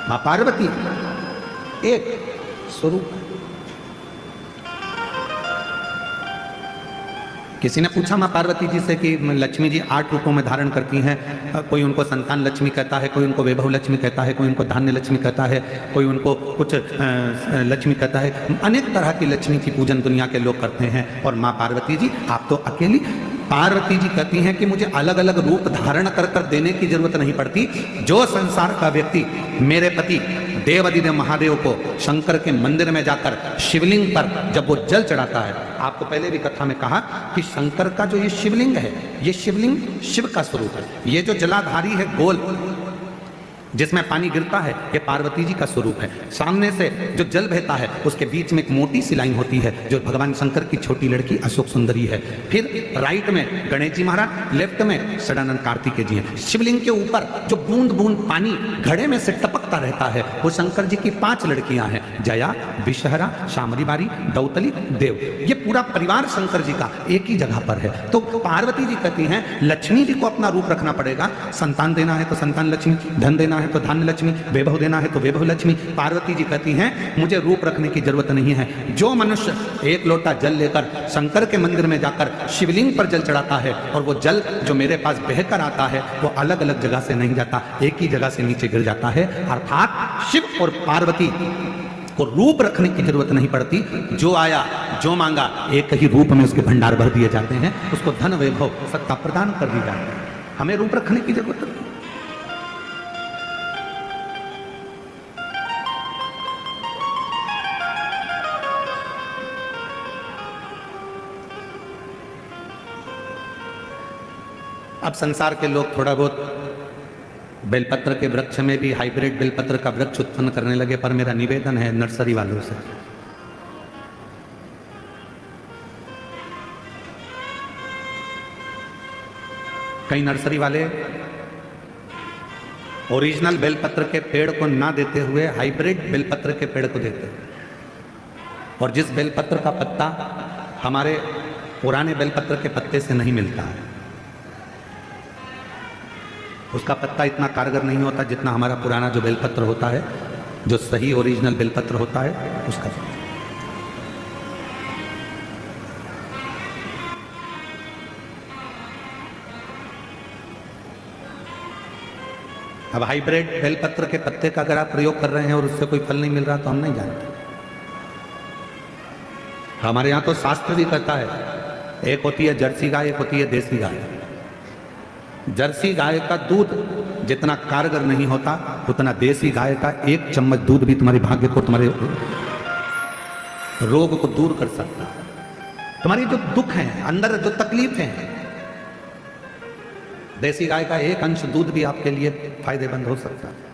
मां पार्वती एक स्वरूप है। किसी ने पूछा मां पार्वती जी से कि लक्ष्मी जी 8 रूपों में धारण करती हैं, कोई उनको संतान लक्ष्मी कहता है, कोई उनको वैभव लक्ष्मी कहता है, कोई उनको धान्य लक्ष्मी कहता है, कोई उनको कुछ लक्ष्मी कहता है। अनेक तरह की लक्ष्मी की पूजन दुनिया के लोग करते हैं। और मां पार्वती जी आप तो अकेली। पार्वती जी कहती हैं कि मुझे अलग अलग रूप धारण कर कर देने की जरूरत नहीं पड़ती। जो संसार का व्यक्ति मेरे पति देवादिदेव महादेव को शंकर के मंदिर में जाकर शिवलिंग पर जब वो जल चढ़ाता है, आपको पहले भी कथा में कहा कि शंकर का जो ये शिवलिंग है, ये शिवलिंग शिव का स्वरूप है। ये जो जलाधारी है गोल जिसमें पानी गिरता है, ये पार्वती जी का स्वरूप है। सामने से जो जल बहता है उसके बीच में एक मोटी सी लाइन होती है जो भगवान शंकर की छोटी लड़की अशोक सुंदरी है। फिर राइट में गणेश जी महाराज, लेफ्ट में सदानंद कार्तिकेय जी हैं। शिवलिंग के ऊपर जो बूंद बूंद पानी घड़े में से टपकता रहता है वो शंकर जी की 5 लड़कियां हैं, जया, विषहरा, शामरी बारी, दौतली, देव। ये पूरा परिवार शंकर जी का एक ही जगह पर है। तो पार्वती जी कहती हैं लक्ष्मी जी को अपना रूप रखना पड़ेगा। संतान देना है तो संतान लक्ष्मी, धन देना है तो धान्य लक्ष्मी, वैभव देना है तो वैभव लक्ष्मी। पार्वती जी कहती हैं मुझे रूप रखने की जरूरत नहीं है। जो मनुष्य एक लोटा जल लेकर शंकर के मंदिर में जाकर शिवलिंग पर जल चढ़ाता है और वो जल जो मेरे पास बहकर आता है वो अलग अलग जगह से नहीं जाता, एक ही जगह से नीचे गिर जाता है। अर्थात शिव और पार्वती को रूप रखने की जरूरत नहीं पड़ती। जो आया जो मांगा एक ही रूप में उसके भंडार भर दिए जाते हैं, उसको धन वैभव सत्ता प्रदान कर दी जाती है। हमें रूप रखने की जरूरत नहीं। अब संसार के लोग थोड़ा बहुत बेलपत्र के वृक्ष में भी हाइब्रिड बेलपत्र का वृक्ष उत्पन्न करने लगे, पर मेरा निवेदन है नर्सरी वालों से, कई नर्सरी वाले ओरिजिनल बेलपत्र के पेड़ को ना देते हुए हाइब्रिड बेलपत्र के पेड़ को देते हैं। और जिस बेलपत्र का पत्ता हमारे पुराने बेलपत्र के पत्ते से नहीं मिलता है, उसका पत्ता इतना कारगर नहीं होता जितना हमारा पुराना जो बेलपत्र होता है, जो सही ओरिजिनल बेलपत्र होता है उसका। अब हाइब्रिड बेलपत्र के पत्ते का अगर आप प्रयोग कर रहे हैं और उससे कोई फल नहीं मिल रहा तो हम नहीं जानते। हमारे यहां तो शास्त्र भी कहता है, एक होती है जर्सी गाय, एक होती है देसी गाय। जर्सी गाय का दूध जितना कारगर नहीं होता उतना देसी गाय का 1 चम्मच दूध भी तुम्हारे भाग्य को, तुम्हारे रोग को दूर कर सकता है। तुम्हारी जो दुख है, अंदर जो तकलीफ है, देसी गाय का 1 अंश दूध भी आपके लिए फायदेमंद हो सकता है।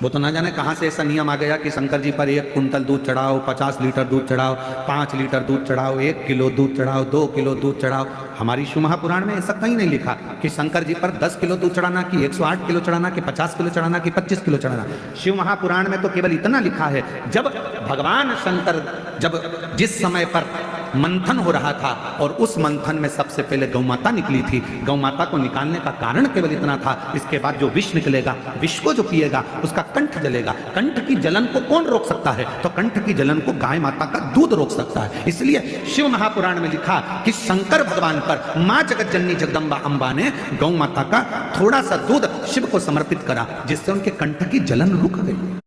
वो तो ना जाने कहां से ऐसा नियम आ गया कि शंकर जी पर 1 कुंतल दूध चढ़ाओ, 50 लीटर दूध चढ़ाओ, 5 लीटर दूध चढ़ाओ, 1 किलो दूध चढ़ाओ, 2 किलो दूध चढ़ाओ। हमारी शिव महापुराण में ऐसा कहीं नहीं लिखा कि शंकर जी पर 10 किलो दूध चढ़ाना, कि 108 किलो चढ़ाना, कि 50 किलो चढ़ाना, कि 25 किलो चढ़ाना। शिव महापुराण में तो केवल इतना लिखा है, जब भगवान शंकर जिस समय पर मंथन हो रहा था और उस मंथन में सबसे पहले गौ माता निकली थी, गौ माता को निकालने का कारण केवल इतना था। इसके बाद जो विष निकलेगा, विष को जो पिएगा उसका कंठ जलेगा। कंठ की जलन को कौन रोक सकता है? तो कंठ की जलन को गाय माता का दूध रोक सकता है। इसलिए शिव महापुराण में लिखा कि शंकर भगवान पर मां जगत जननी जगदम्बा अंबा ने गौ माता का थोड़ा सा दूध शिव को समर्पित करा, जिससे उनके कंठ की जलन रुक गई।